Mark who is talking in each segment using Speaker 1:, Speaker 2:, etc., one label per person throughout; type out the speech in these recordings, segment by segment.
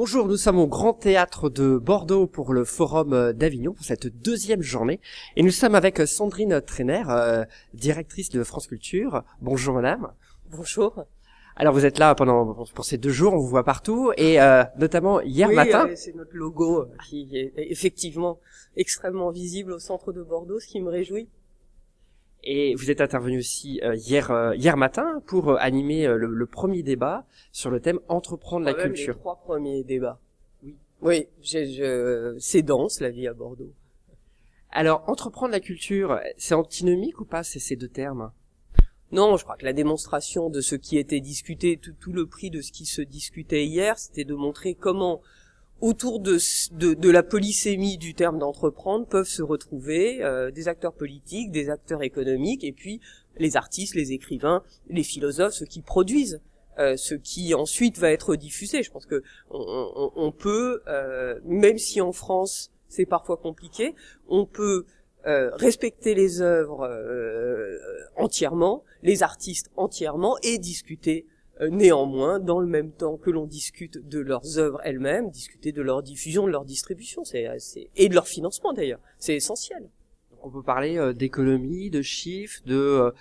Speaker 1: Bonjour, nous sommes au Grand Théâtre de Bordeaux pour le Forum d'Avignon pour cette deuxième journée. Et nous sommes avec Sandrine Trainer, directrice de France Culture. Bonjour madame.
Speaker 2: Bonjour.
Speaker 1: Alors vous êtes là pour ces 2 jours, on vous voit partout et notamment hier matin.
Speaker 2: Oui, c'est notre logo qui est effectivement extrêmement visible au centre de Bordeaux, ce qui me réjouit.
Speaker 1: Et vous êtes intervenu aussi hier matin pour animer le premier débat sur le thème entreprendre la culture.
Speaker 2: Les 3 premiers débats. Oui, c'est dense la vie à Bordeaux.
Speaker 1: Alors entreprendre la culture, c'est antinomique ou pas ces 2 termes?
Speaker 2: Non, je crois que la démonstration de ce qui était discuté, tout le prix de ce qui se discutait hier, c'était de montrer comment autour de la polysémie du terme d'entreprendre peuvent se retrouver des acteurs politiques, des acteurs économiques, et puis les artistes, les écrivains, les philosophes, ceux qui produisent, ce qui ensuite va être diffusé. Je pense que on peut, même si en France c'est parfois compliqué, on peut respecter les œuvres entièrement, les artistes entièrement, et discuter néanmoins, dans le même temps que l'on discute de leurs œuvres elles-mêmes, discuter de leur diffusion, de leur distribution, et de leur financement d'ailleurs, c'est essentiel.
Speaker 1: On peut parler d'économie, de chiffres, de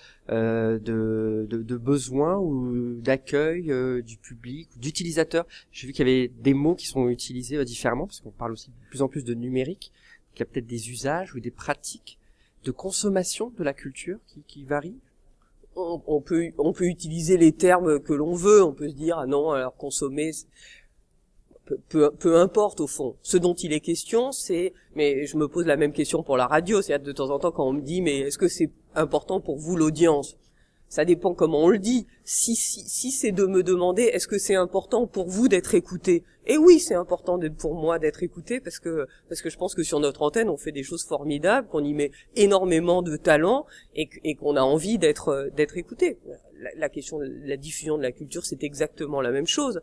Speaker 1: besoins ou d'accueil du public, d'utilisateurs. J'ai vu qu'il y avait des mots qui sont utilisés différemment, parce qu'on parle aussi de plus en plus de numérique. Donc, il y a peut-être des usages ou des pratiques de consommation de la culture qui varient.
Speaker 2: On peut utiliser les termes que l'on veut. On peut se dire, ah non, alors consommer, peu importe au fond. Ce dont il est question, mais je me pose la même question pour la radio, c'est de temps en temps quand on me dit, mais est-ce que c'est important pour vous l'audience? Ça dépend comment on le dit. Si c'est de me demander, est-ce que c'est important pour vous d'être écouté? Et oui, c'est important pour moi d'être écouté parce que je pense que sur notre antenne, on fait des choses formidables, qu'on y met énormément de talent et qu'on a envie d'être écouté. La question de la diffusion de la culture, c'est exactement la même chose.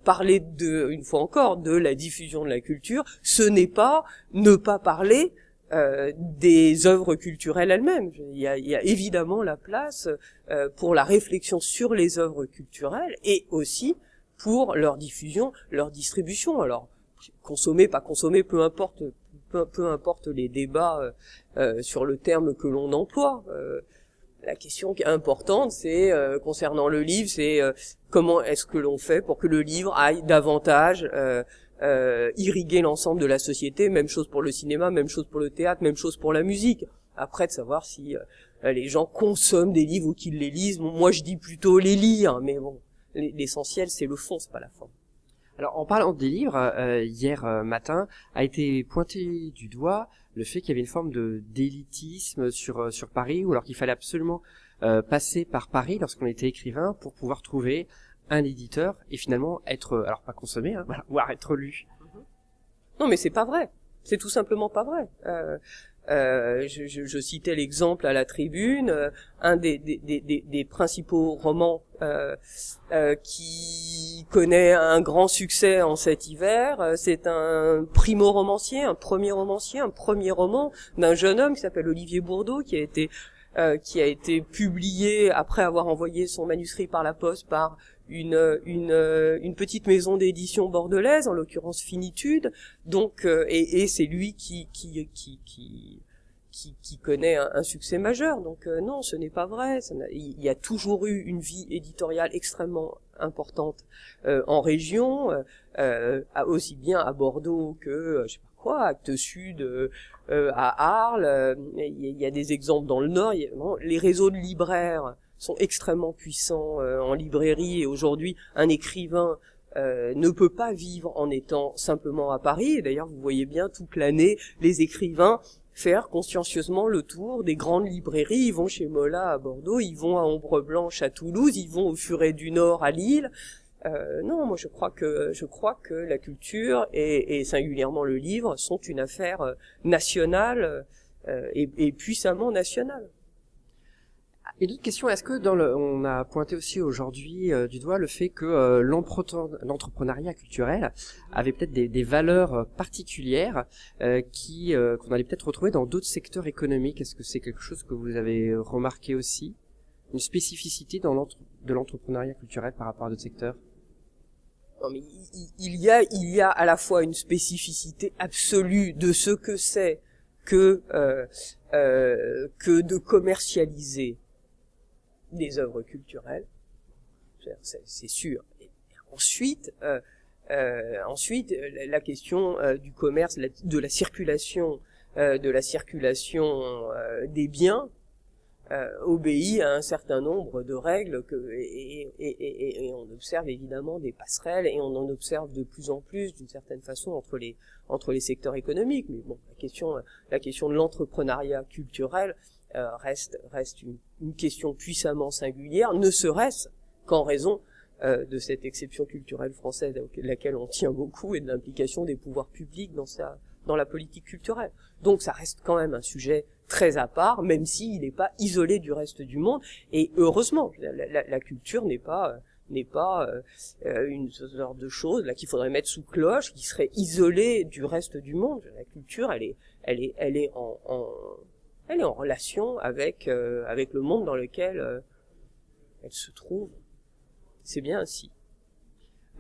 Speaker 2: Parler une fois encore, de la diffusion de la culture, ce n'est pas ne pas parler des œuvres culturelles elles-mêmes. Il y a évidemment la place pour la réflexion sur les œuvres culturelles et aussi pour leur diffusion, leur distribution. Alors, consommer, pas consommer, peu importe les débats sur le terme que l'on emploie. La question qui est importante, c'est concernant le livre, c'est comment est-ce que l'on fait pour que le livre aille davantage irriguer l'ensemble de la société. Même chose pour le cinéma, même chose pour le théâtre, même chose pour la musique. Après, de savoir si les gens consomment des livres ou qu'ils les lisent. Bon, moi, je dis plutôt les lire, mais bon, l'essentiel, c'est le fond, c'est pas la forme.
Speaker 1: Alors, en parlant des livres, hier matin a été pointé du doigt le fait qu'il y avait une forme d'élitisme sur Paris, ou alors qu'il fallait absolument passer par Paris lorsqu'on était écrivain pour pouvoir trouver un éditeur et finalement être, alors pas consommé, hein, voilà, voire être lu.
Speaker 2: Non, mais c'est pas vrai. C'est tout simplement pas vrai. Je citais l'exemple à la Tribune, un des principaux romans qui connaît un grand succès en cet hiver, c'est un primo-romancier, un premier roman d'un jeune homme qui s'appelle Olivier Bourdeau, qui a été publié après avoir envoyé son manuscrit par la poste par une petite maison d'édition bordelaise, en l'occurrence Finitude. Donc et c'est lui qui connaît un succès majeur. Donc non, ce n'est pas vrai. Il y a toujours eu une vie éditoriale extrêmement importante en région, aussi bien à Bordeaux que je sais pas quoi, Actes Sud, à Arles. Il y a des exemples dans le Nord. Les réseaux de libraires sont extrêmement puissants en librairie, et aujourd'hui un écrivain ne peut pas vivre en étant simplement à Paris. Et d'ailleurs, vous voyez bien toute l'année les écrivains faire consciencieusement le tour des grandes librairies. Ils vont chez Mola à Bordeaux, ils vont à Ombre Blanche à Toulouse, ils vont au Furet du Nord à Lille. Non, moi je crois que la culture et singulièrement le livre sont une affaire nationale et puissamment nationale.
Speaker 1: Et d'autres questions, est-ce que on a pointé aussi aujourd'hui du doigt le fait que l'entrepreneuriat culturel avait peut-être des valeurs particulières qu'on allait peut-être retrouver dans d'autres secteurs économiques. Est-ce que c'est quelque chose que vous avez remarqué aussi, une spécificité de l'entrepreneuriat culturel par rapport à d'autres secteurs?
Speaker 2: Non, mais il y a à la fois une spécificité absolue de ce que c'est que de commercialiser des œuvres culturelles, c'est sûr. Et ensuite, la question du commerce, de la circulation des biens obéit à un certain nombre de règles et on observe évidemment des passerelles et on en observe de plus en plus d'une certaine façon entre les secteurs économiques. Mais bon, la question de l'entrepreneuriat culturel reste une question puissamment singulière, ne serait-ce qu'en raison de cette exception culturelle française à laquelle on tient beaucoup et de l'implication des pouvoirs publics dans la politique culturelle. Donc ça reste quand même un sujet très à part, même s'il n'est pas isolé du reste du monde. Et heureusement, la culture n'est pas une sorte de chose là qu'il faudrait mettre sous cloche, qui serait isolée du reste du monde. La culture, elle est en relation avec le monde dans lequel elle se trouve. C'est bien ainsi.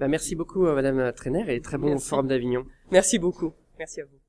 Speaker 1: Merci beaucoup, Madame Trainer, et très bon
Speaker 2: Merci.
Speaker 1: Forum d'Avignon.
Speaker 2: Merci beaucoup. Merci à vous.